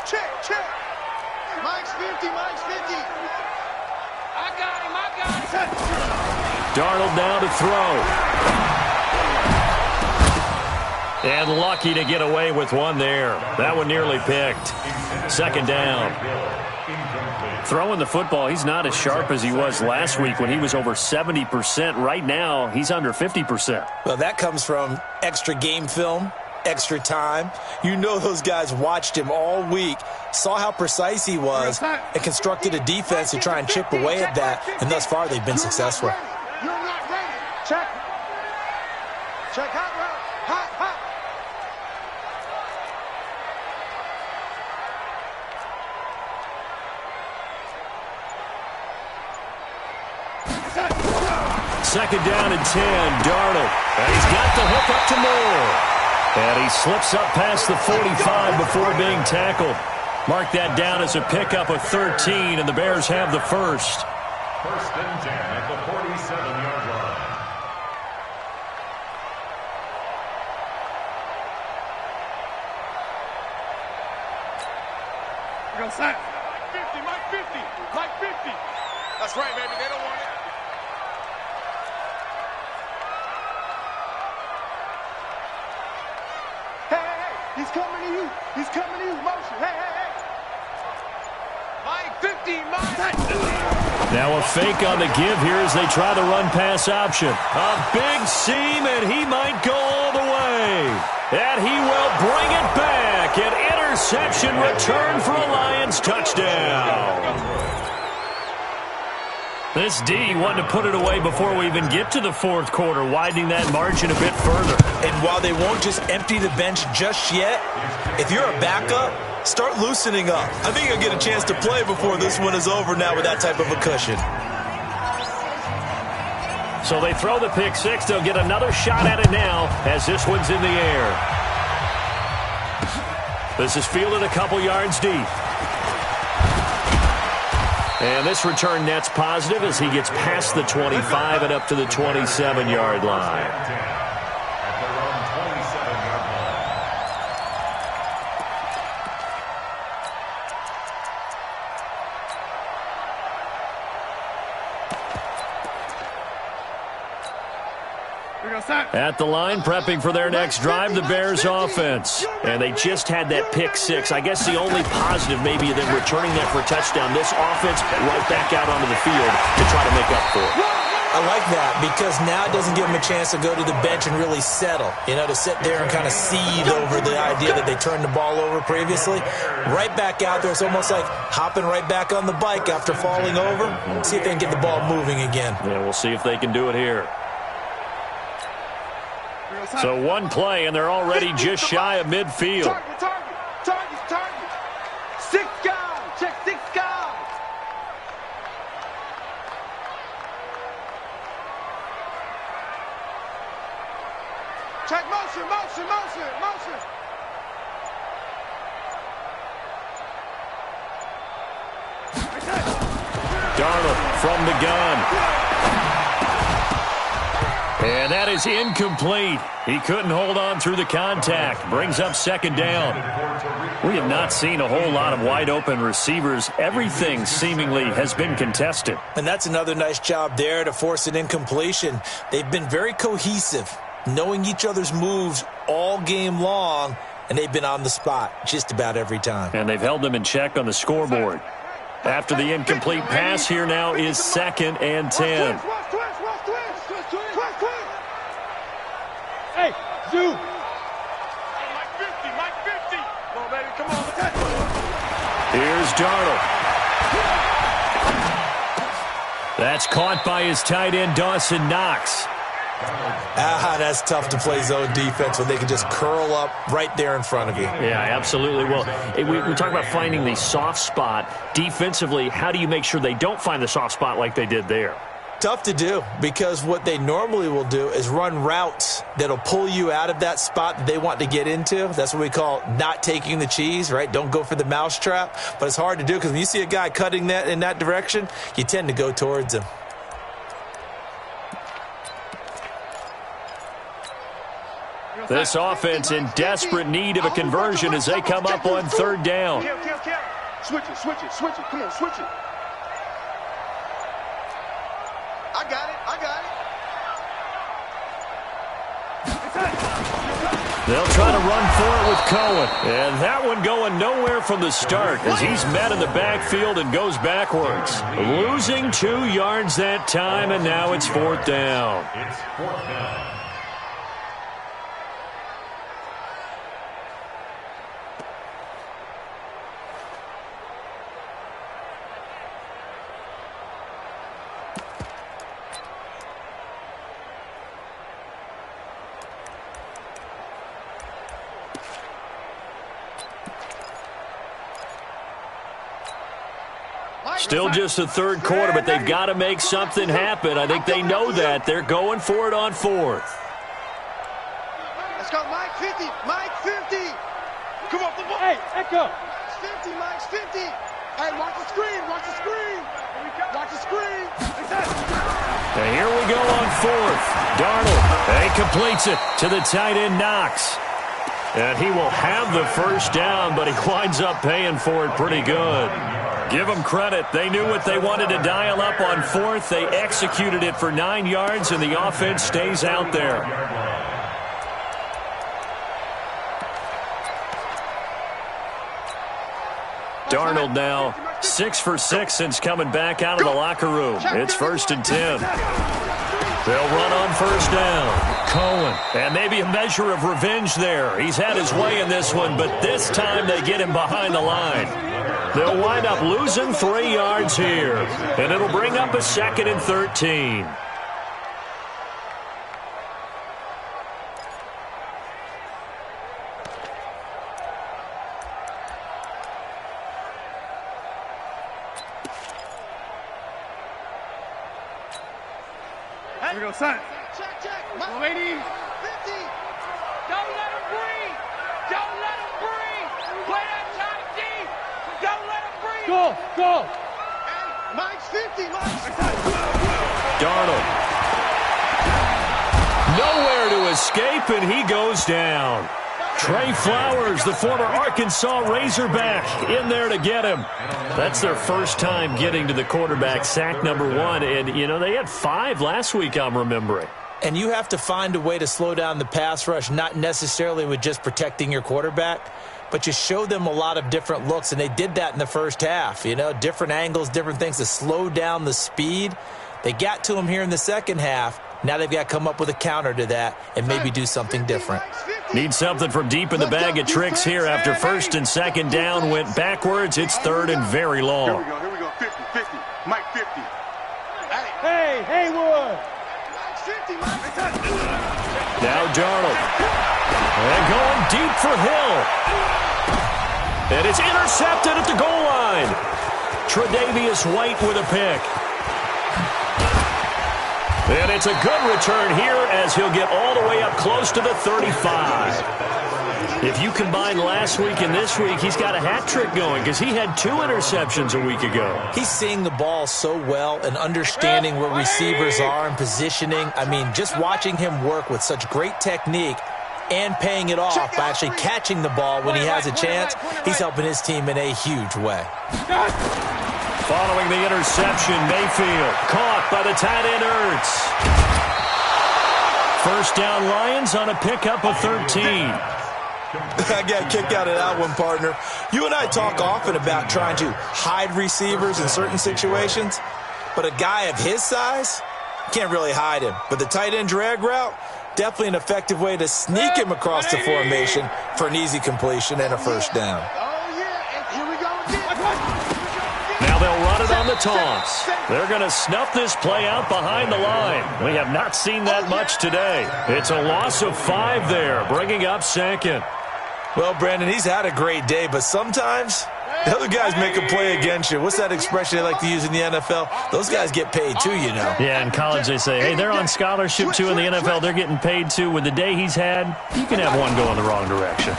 Speaker 3: Check. Mike's 50. I got him.
Speaker 1: Darnold now to throw. And lucky to get away with one there. That one nearly picked. Second down. Throwing the football, he's not as sharp as he was last week when he was over 70%. Right now, he's under 50%.
Speaker 5: Well, that comes from extra game film, extra time. You know those guys watched him all week, saw how precise he was, and constructed a defense to try and chip away at that, and thus far they've been successful.
Speaker 3: You're not ready. Check. Check hot route. Hot, hot.
Speaker 1: Second down and 10, Darnold. And he's got the hook up to Moore. And he slips up past the 45 before being tackled. Mark that down as a pickup of 13, and the Bears have the first.
Speaker 4: First and 10 at the 47-yard line.
Speaker 3: We're going to sack. Mike 50, Mike 50, Mike 50. That's right, baby. They don't want it. He's coming to you. He's coming to you. Motion. Hey, hey, hey. Mike 50, Mike.
Speaker 1: Now a fake on the give here as they try the run-pass option. A big seam, and he might go all the way. And he will bring it back. An interception return for a Lions touchdown. This D wanted to put it away before we even get to the fourth quarter, widening that margin a bit further.
Speaker 5: And while they won't just empty the bench just yet, if you're a backup, start loosening up. I think you'll get a chance to play before this one is over now with that type of a cushion.
Speaker 1: So they throw the pick six. They'll get another shot at it now as this one's in the air. This is fielded a couple yards deep. And this return net's positive as he gets past the 25 and up to the 27-yard line. At the line, prepping for their next drive, the Bears offense. And they just had that pick six. I guess the only positive maybe of them returning that for a touchdown. This offense right back out onto the field to try to make up for it.
Speaker 5: I like that because now it doesn't give them a chance to go to the bench and really settle. You know, to sit there and kind of seethe over the idea that they turned the ball over previously. Right back out there. It's almost like hopping right back on the bike after falling over. See if they can get the ball moving again.
Speaker 1: Yeah, we'll see if they can do it here. So one play, and they're already just shy of midfield.
Speaker 3: Target. 6 guys. Check 6 guys. Check motion.
Speaker 1: Darnold from the gun. And that is incomplete. He couldn't hold on through the contact. Brings up second down. We have not seen a whole lot of wide-open receivers. Everything seemingly has been contested.
Speaker 5: And that's another nice job there to force an incompletion. They've been very cohesive, knowing each other's moves all game long, and they've been on the spot just about every time.
Speaker 1: And they've held them in check on the scoreboard. After the incomplete pass, here now is second and 10.
Speaker 7: Hey, Zoo.
Speaker 3: Mike 50. Come on, baby. Come on.
Speaker 1: Here's Darnold. That's caught by his tight end, Dawson Knox.
Speaker 5: That's tough to play zone defense when they can just curl up right there in front of you.
Speaker 1: Yeah, absolutely. Well, we talk about finding the soft spot. Defensively, how do you make sure they don't find the soft spot like they did there?
Speaker 5: Tough to do because what they normally will do is run routes that'll pull you out of that spot that they want to get into. That's what we call not taking the cheese, right? Don't go for the mousetrap. But it's hard to do because when you see a guy cutting that in that direction, you tend to go towards him.
Speaker 1: This offense in desperate need of a conversion as they come up on third down.
Speaker 3: Switch it. Come on, switch it. I got it.
Speaker 1: They'll try to run for it with Cohen. And that one going nowhere from the start as he's met in the backfield and goes backwards. Losing 2 yards that time, and now it's 4th down.
Speaker 4: It's 4th down.
Speaker 1: Still just the 3rd quarter, but they've got to make something happen. I think they know that. They're going for it on 4th.
Speaker 3: Let's go, Mike 50. Mike 50. Come off the ball.
Speaker 7: Hey, echo.
Speaker 3: Mike's 50. Mike's 50. Hey, watch the screen. Watch the screen. Watch the screen.
Speaker 1: And here we go on 4th. Darnold, he completes it to the tight end Knox. And he will have the 1st down, but he winds up paying for it pretty good. Give them credit. They knew what they wanted to dial up on 4th. They executed it for 9 yards, and the offense stays out there. Darnold now 6 for 6 since coming back out of the locker room. It's 1st and 10. They'll run on 1st down. Cohen. And maybe a measure of revenge there. He's had his way in this one, but this time they get him behind the line. They'll wind up losing 3 yards here. And it'll bring up a 2nd and 13.
Speaker 6: Here we go, son.
Speaker 3: Check, check.
Speaker 6: Go, lady.
Speaker 3: 50.
Speaker 7: Don't let him breathe. Don't let him breathe. Play that tight D. Don't let him breathe. Go.
Speaker 3: Hey, Mike's 50. Mike's
Speaker 1: Darnold. Nowhere to escape, and he goes down. Trey Flowers, the former Arkansas Razorback, in there to get him. That's their first time getting to the quarterback, sack number 1. And, you know, they had 5 last week, I'm remembering.
Speaker 5: And you have to find a way to slow down the pass rush, not necessarily with just protecting your quarterback, but you show them a lot of different looks, and they did that in the first half. You know, different angles, different things to slow down the speed. They got to him here in the second half. Now they've got to come up with a counter to that and maybe do something different.
Speaker 1: Need something from deep in the bag of tricks here after 1st and 2nd down went backwards. It's 3rd and very long.
Speaker 3: Here we go. 50, 50. Mike 50.
Speaker 7: Hey, Haywood.
Speaker 3: Mike's 50, Mike.
Speaker 1: Now Darnold. And going deep for Hill. And it's intercepted at the goal line. Tre'Davious White with a pick. And it's a good return here as he'll get all the way up close to the 35. If you combine last week and this week, he's got a hat trick going because he had 2 interceptions a week ago.
Speaker 5: He's seeing the ball so well and understanding where receivers are and positioning. I mean, just watching him work with such great technique and paying it off by actually catching the ball when he has a chance, he's helping his team in a huge way.
Speaker 1: Following the interception, Mayfield caught by the tight end Ertz. 1st down Lions on a pickup of 13.
Speaker 5: I got kicked out of that one, partner. You and I talk often about trying to hide receivers in certain situations, but a guy of his size can't really hide him. But the tight end drag route, definitely an effective way to sneak him across the formation for an easy completion and a 1st down.
Speaker 3: Oh, yeah. And here we go again.
Speaker 1: Now they'll run it on the toss. They're going to snuff this play out behind the line. We have not seen that much today. It's a loss of 5 there, bringing up 2nd.
Speaker 5: Well, Brandon, he's had a great day, but sometimes the other guys make a play against you. What's that expression they like to use in the NFL? Those guys get paid too, you know.
Speaker 1: Yeah, in college they say, hey, they're on scholarship too in the NFL. They're getting paid too. With the day he's had, you can have one go in the wrong direction.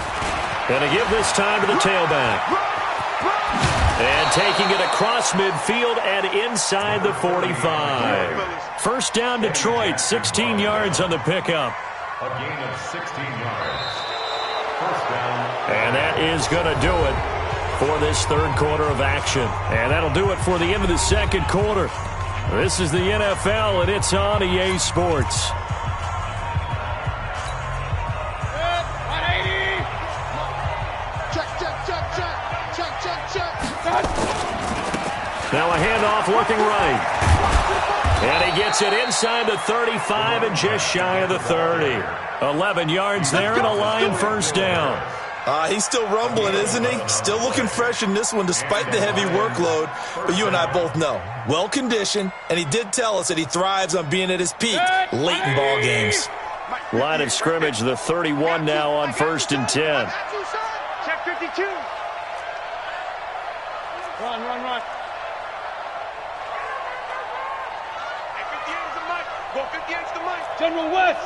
Speaker 1: Going to give this time to the tailback. And taking it across midfield and inside the 45. 1st down Detroit, 16 yards on the pickup.
Speaker 4: A gain of 16 yards. 1st down.
Speaker 1: And that is going to do it for this 3rd quarter of action. And that'll do it for the end of the 2nd quarter. This is the NFL, and it's on EA Sports.
Speaker 2: Now a handoff looking right. And he gets it inside the 35 and just shy of the 30. 11 yards there and a Lion first down.
Speaker 5: He's still rumbling, isn't he? Still looking fresh in this one despite the heavy workload. But you and I both know, well-conditioned, and he did tell us that he thrives on being at his peak late in ball games.
Speaker 2: Line of scrimmage, the 31 now on 1st and 10.
Speaker 7: Check 52. Run. Hey, 58 is the mic. Go 58 is the mic. General West.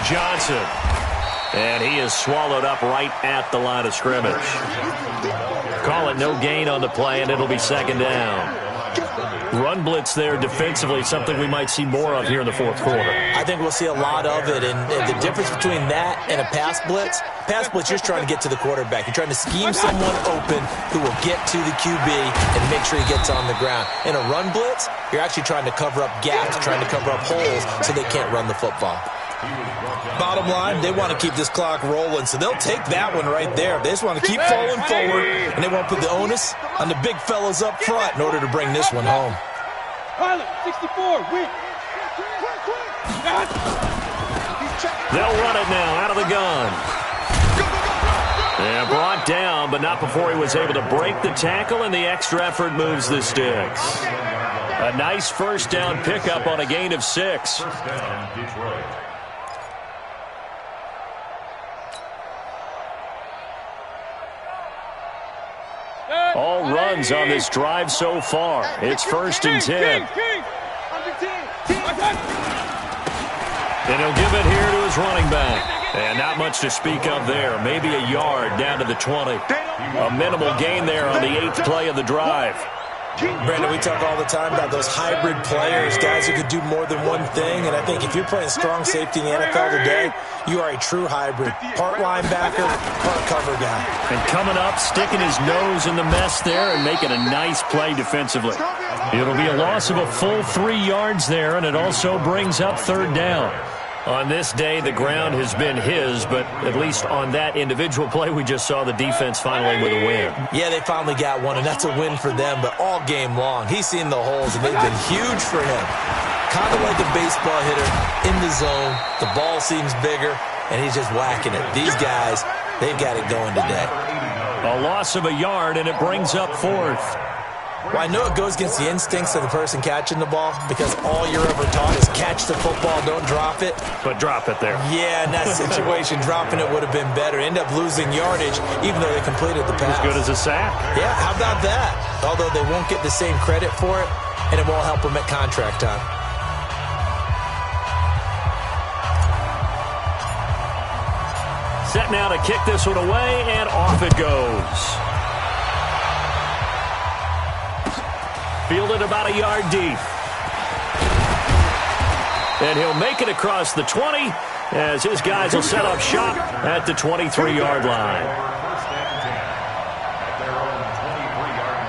Speaker 2: Johnson. And he is swallowed up right at the line of scrimmage. Call it no gain on the play, and it'll be 2nd down. Run blitz there defensively, something we might see more of here in the 4th quarter.
Speaker 5: I think we'll see a lot of it, and the difference between that and a pass blitz, you're trying to get to the quarterback. You're trying to scheme someone open who will get to the QB and make sure he gets on the ground. In a run blitz, you're actually trying to cover up gaps, trying to cover up holes so they can't run the football. Bottom line, they want to keep this clock rolling, so they'll take that one right there. They just want to keep falling forward, and they want to put the onus on the big fellas up front in order to bring this one home.
Speaker 7: Pilot, 64, weak.
Speaker 2: They'll run it now out of the gun. And brought down, but not before he was able to break the tackle, and the extra effort moves the sticks. A nice first down pickup on a gain of 6.
Speaker 4: First down, Detroit.
Speaker 2: All runs on this drive so far. It's 1st and 10. And he'll give it here to his running back. And not much to speak of there. Maybe a yard down to the 20. A minimal gain there on the 8th play of the drive.
Speaker 5: Brandon, we talk all the time about those hybrid players, guys who could do more than one thing, and I think if you're playing strong safety in the NFL today, you are a true hybrid. Part linebacker, part cover guy.
Speaker 2: And coming up, sticking his nose in the mess there and making a nice play defensively. It'll be a loss of a full 3 yards there, and it also brings up 3rd down. On this day, the ground has been his, but at least on that individual play, we just saw the defense finally with a win.
Speaker 5: Yeah, they finally got one, and that's a win for them, but all game long, he's seen the holes, and they've been huge for him. Kind of like a baseball hitter in the zone. The ball seems bigger, and he's just whacking it. These guys, they've got it going today.
Speaker 2: A loss of a yard, and it brings up 4th.
Speaker 5: Well, I know it goes against the instincts of the person catching the ball because all you're ever taught is catch the football, don't drop it.
Speaker 2: But drop it there.
Speaker 5: Yeah, in that situation, dropping it would have been better. End up losing yardage even though they completed the pass.
Speaker 2: As good as a sack.
Speaker 5: Yeah, how about that? Although they won't get the same credit for it, and it won't help them at contract time.
Speaker 2: Set now to kick this one away, and off it goes. Fielded about a yard deep. And he'll make it across the 20 as his guys will set up shop at the 23-yard line.
Speaker 4: First and 10 at their own 23-yard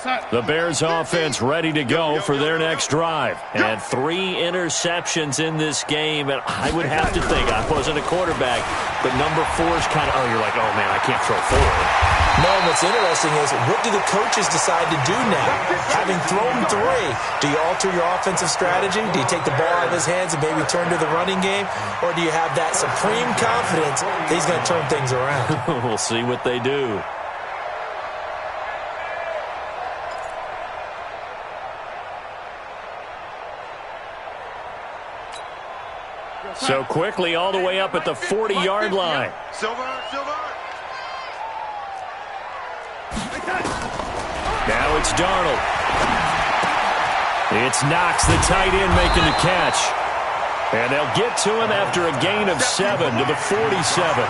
Speaker 4: line.
Speaker 2: The Bears offense ready to go for their next drive. And 3 interceptions in this game. And I would have to think, I wasn't a quarterback, but number 4 is kind of, you're like, oh man, I can't throw forward.
Speaker 5: No, what's interesting is what do the coaches decide to do now? Having thrown 3, do you alter your offensive strategy? Do you take the ball out of his hands and maybe turn to the running game? Or do you have that supreme confidence that he's going to turn things around?
Speaker 2: We'll see what they do. So quickly all the way up at the 40-yard line.
Speaker 3: Silver.
Speaker 2: Now it's Darnold. It's Knox, the tight end, making the catch. And they'll get to him after a gain of 7 to the 47.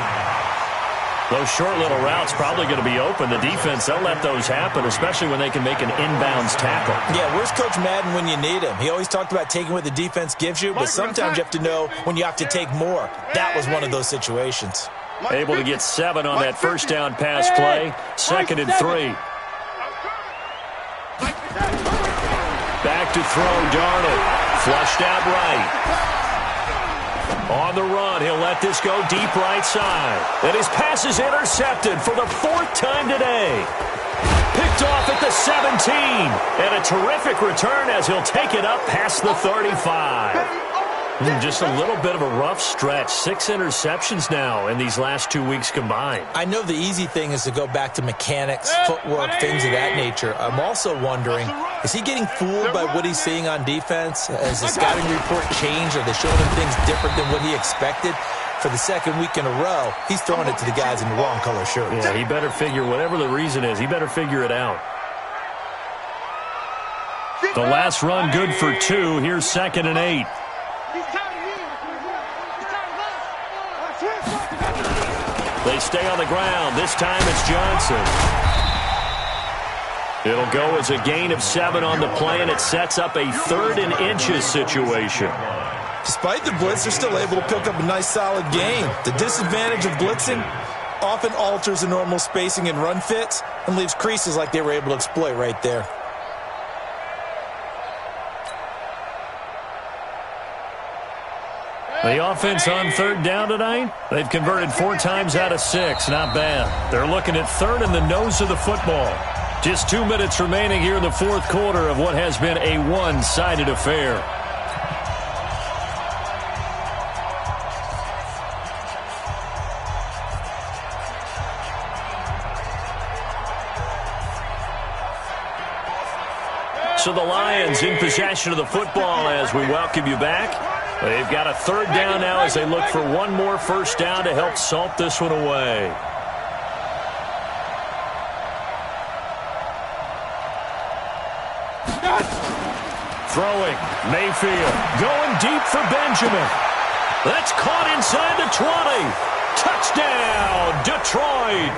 Speaker 2: Those short little routes probably going to be open. The defense, they'll let those happen, especially when they can make an inbounds tackle.
Speaker 5: Yeah, where's Coach Madden when you need him? He always talked about taking what the defense gives you, but sometimes you have to know when you have to take more. That was one of those situations.
Speaker 2: Able to get 7 on that first down pass play. 2nd and 3.
Speaker 1: Back to throw, Darnold. Flushed out right. On the run, he'll let this go deep right side. And his pass is intercepted for the 4th time today. Picked off at the 17. And a terrific return as he'll take it up past the 35. Just a little bit of a rough stretch. 6 interceptions now in these last 2 weeks combined.
Speaker 5: I know the easy thing is to go back to mechanics, footwork, things of that nature. I'm also wondering, is he getting fooled by what he's seeing on defense? Has the scouting report changed? Are they showing him things different than what he expected? For the 2nd week in a row, he's throwing it to the guys in the wrong color shirt.
Speaker 1: Yeah, he better figure, whatever the reason is, he better figure it out. The last run good for 2. Here's 2nd and 8. They stay on the ground. This time it's Johnson. It'll go as a gain of 7 on the play, and it sets up a 3rd and inches situation.
Speaker 5: Despite the blitz, they're still able to pick up a nice, solid gain. The disadvantage of blitzing often alters the normal spacing and run fits and leaves creases like they were able to exploit right there.
Speaker 1: The offense on 3rd down tonight, they've converted 4 times out of 6. Not bad. They're looking at 3rd in the nose of the football. Just 2 minutes remaining here in the 4th quarter of what has been a one-sided affair. So the Lions in possession of the football as we welcome you back. They've got a 3rd down now as they look for one more 1st down to help salt this one away. Throwing, Mayfield, going deep for Benjamin. That's caught inside the 20. Touchdown, Detroit.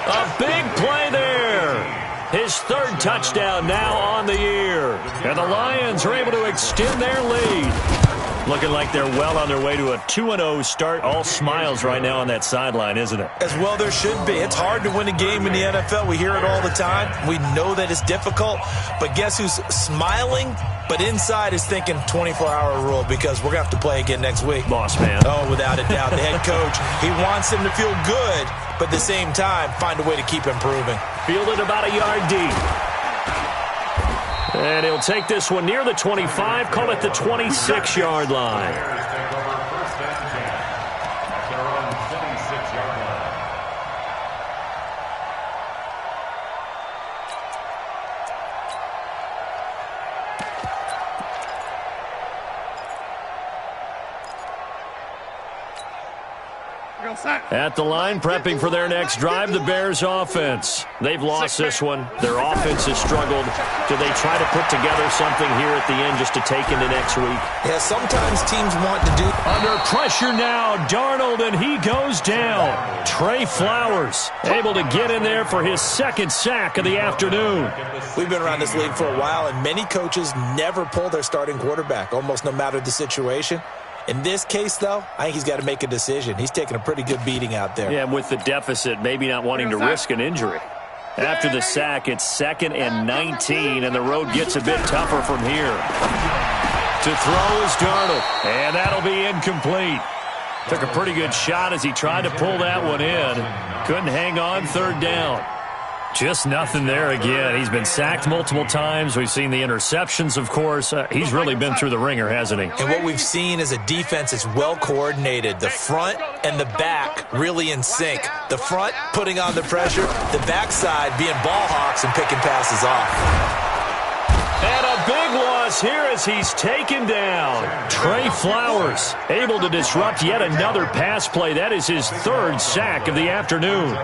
Speaker 1: A big play there. His 3rd touchdown now on the year. And the Lions are able to extend their lead. Looking like they're well on their way to a 2-0 start. All smiles right now on that sideline, isn't it?
Speaker 5: As well there should be. It's hard to win a game in the NFL. We hear it all the time. We know that it's difficult. But guess who's smiling? But inside is thinking 24-hour rule because we're going to have to play again next week.
Speaker 1: Boss man.
Speaker 5: Oh, without a doubt. The head coach, he wants him to feel good, but at the same time, find a way to keep improving.
Speaker 1: Fielded about a yard deep. And he'll take this one near the 25, call it the 26-yard line. At the line, prepping for their next drive, the Bears offense. They've lost this one. Their offense has struggled. Do they try to put together something here at the end just to take into next week?
Speaker 5: Yeah, sometimes teams want to do.
Speaker 1: Under pressure now, Darnold, and he goes down. Trey Flowers able to get in there for his 2nd sack of the afternoon.
Speaker 5: We've been around this league for a while, and many coaches never pull their starting quarterback, almost no matter the situation. In this case, though, I think he's got to make a decision. He's taking a pretty good beating out there.
Speaker 1: Yeah, with the deficit, maybe not wanting to risk an injury. After the sack, it's 2nd and 19, and the road gets a bit tougher from here. To throw is Darnold, and that'll be incomplete. Took a pretty good shot as he tried to pull that one in. Couldn't hang on 3rd down. Just nothing there again. He's been sacked multiple times. We've seen the interceptions, of course. He's really been through the ringer, hasn't he?
Speaker 5: And what we've seen is a defense that's well coordinated. The front and the back really in sync. The front putting on the pressure, the backside being ball hawks and picking passes off.
Speaker 1: And a big loss here as he's taken down. Trey Flowers able to disrupt yet another pass play. That is his 3rd sack of the afternoon.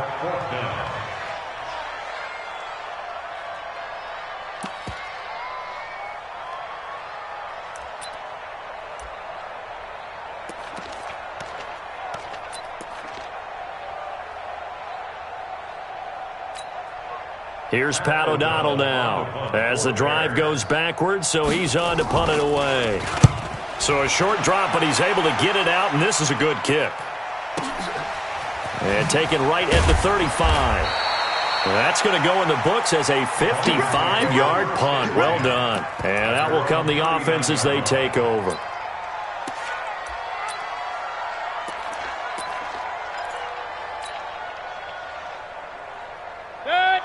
Speaker 1: Here's Pat O'Donnell now as the drive goes backwards, so he's on to punt it away. So a short drop, but he's able to get it out, and this is a good kick. And taken right at the 35. That's going to go in the books as a 55-yard punt. Well done. And out will come the offense as they take over.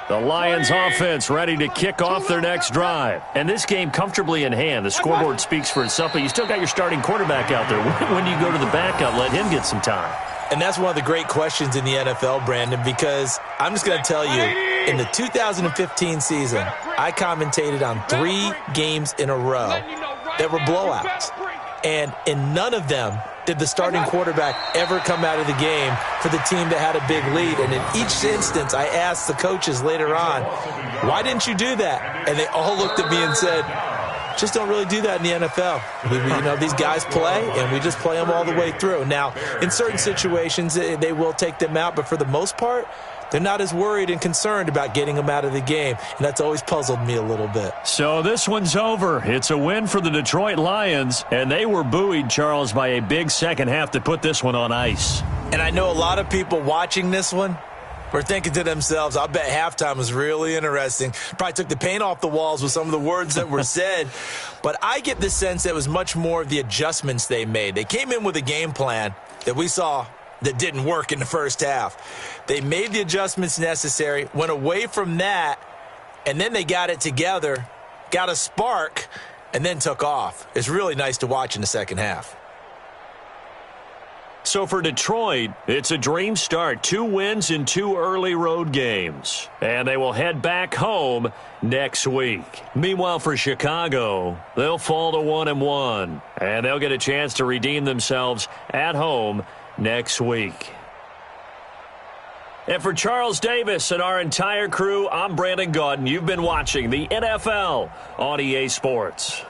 Speaker 1: The Lions offense ready to kick off their next drive. And this game comfortably in hand. The scoreboard speaks for itself, but you still got your starting quarterback out there. When do you go to the backup, let him get some time?
Speaker 5: And that's one of the great questions in the NFL, Brandon, because I'm just going to tell you, in the 2015 season, I commentated on 3 games in a row that were blowouts. And in none of them did the starting quarterback ever come out of the game for the team that had a big lead. And in each instance, I asked the coaches later on, why didn't you do that? And they all looked at me and said, just don't really do that in the NFL. These guys play, and we just play them all the way through. Now, in certain situations, they will take them out, but for the most part, they're not as worried and concerned about getting them out of the game, and that's always puzzled me a little bit.
Speaker 1: So this one's over. It's a win for the Detroit Lions, and they were buoyed, Charles, by a big second half to put this one on ice.
Speaker 5: And I know a lot of people watching this one were thinking to themselves, I'll bet halftime was really interesting. Probably took the paint off the walls with some of the words that were said. But I get the sense that it was much more of the adjustments they made. They came in with a game plan that we saw that didn't work in the first half. They made the adjustments necessary, went away from that, and then they got it together, got a spark, and then took off. It's really nice to watch in the second half.
Speaker 1: So for Detroit, it's a dream start. 2 wins in 2 early road games. And they will head back home next week. Meanwhile, for Chicago, they'll fall to 1-1. And they'll get a chance to redeem themselves at home next week. And for Charles Davis and our entire crew, I'm Brandon Gaudin. You've been watching the NFL on EA Sports.